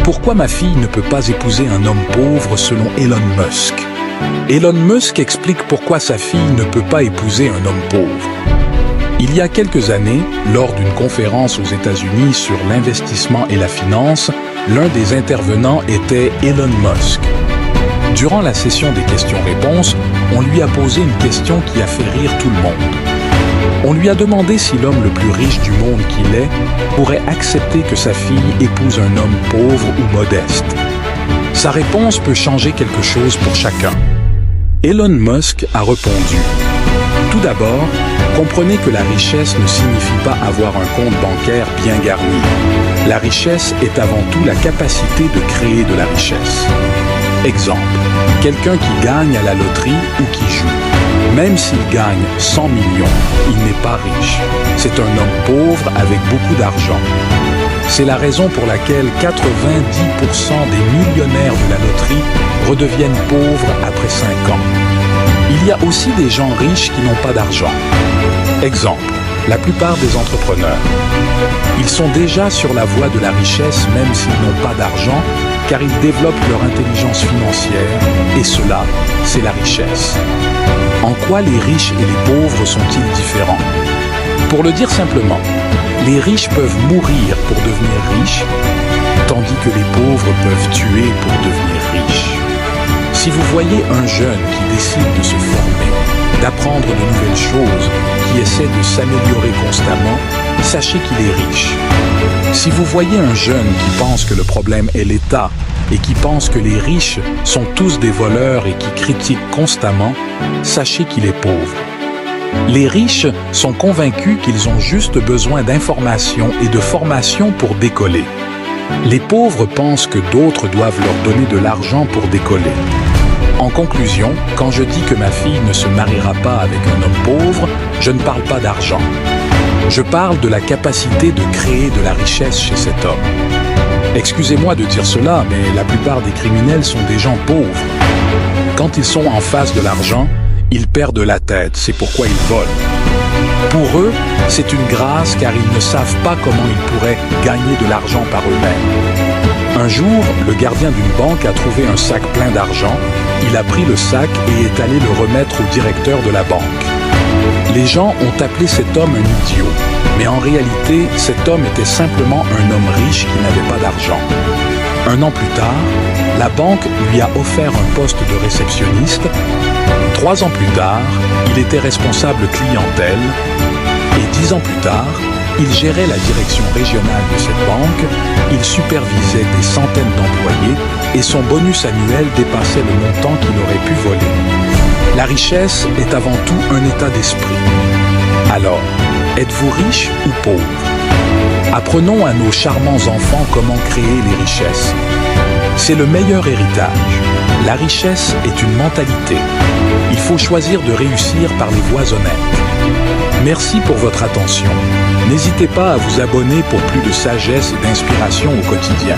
Pourquoi ma fille ne peut pas épouser un homme pauvre selon Elon Musk? Elon Musk explique pourquoi sa fille ne peut pas épouser un homme pauvre. Il y a quelques années, lors d'une conférence aux États-Unis sur l'investissement et la finance, l'un des intervenants était Elon Musk. Durant la session des questions-réponses, on lui a posé une question qui a fait rire tout le monde. On lui a demandé si l'homme le plus riche du monde qu'il est pourrait accepter que sa fille épouse un homme pauvre ou modeste. Sa réponse peut changer quelque chose pour chacun. Elon Musk a répondu: tout d'abord, comprenez que la richesse ne signifie pas avoir un compte bancaire bien garni. La richesse est avant tout la capacité de créer de la richesse. Exemple, quelqu'un qui gagne à la loterie ou qui joue. Même s'il gagne 100 millions, il n'est pas riche. C'est un homme pauvre avec beaucoup d'argent. C'est la raison pour laquelle 90% des millionnaires de la loterie redeviennent pauvres après 5 ans. Il y a aussi des gens riches qui n'ont pas d'argent. Exemple, la plupart des entrepreneurs. Ils sont déjà sur la voie de la richesse même s'ils n'ont pas d'argent, car ils développent leur intelligence financière, et cela, c'est la richesse. En quoi les riches et les pauvres sont-ils différents? Pour le dire simplement, les riches peuvent mourir pour devenir riches, tandis que les pauvres peuvent tuer pour devenir riches. Si vous voyez un jeune qui décide de se former, d'apprendre de nouvelles choses, qui essaie de s'améliorer constamment, sachez qu'il est riche. Si vous voyez un jeune qui pense que le problème est l'État et qui pense que les riches sont tous des voleurs et qui critique constamment, sachez qu'il est pauvre. Les riches sont convaincus qu'ils ont juste besoin d'informations et de formation pour décoller. Les pauvres pensent que d'autres doivent leur donner de l'argent pour décoller. En conclusion, quand je dis que ma fille ne se mariera pas avec un homme pauvre, je ne parle pas d'argent. Je parle de la capacité de créer de la richesse chez cet homme. Excusez-moi de dire cela, mais la plupart des criminels sont des gens pauvres. Quand ils sont en face de l'argent, ils perdent la tête, c'est pourquoi ils volent. Pour eux, c'est une grâce car ils ne savent pas comment ils pourraient gagner de l'argent par eux-mêmes. Un jour, le gardien d'une banque a trouvé un sac plein d'argent, il a pris le sac et est allé le remettre au directeur de la banque. Les gens ont appelé cet homme un idiot, mais en réalité, cet homme était simplement un homme riche qui n'avait pas d'argent. 1 an plus tard, la banque lui a offert un poste de réceptionniste. 3 ans plus tard, il était responsable clientèle. Et 10 ans plus tard, il gérait la direction régionale de cette banque, il supervisait des centaines d'employés et son bonus annuel dépassait le montant qu'il aurait pu voler. La richesse est avant tout un état d'esprit. Alors, êtes-vous riche ou pauvre? Apprenons à nos charmants enfants comment créer les richesses. C'est le meilleur héritage. La richesse est une mentalité. Il faut choisir de réussir par les voies honnêtes. Merci pour votre attention. N'hésitez pas à vous abonner pour plus de sagesse et d'inspiration au quotidien.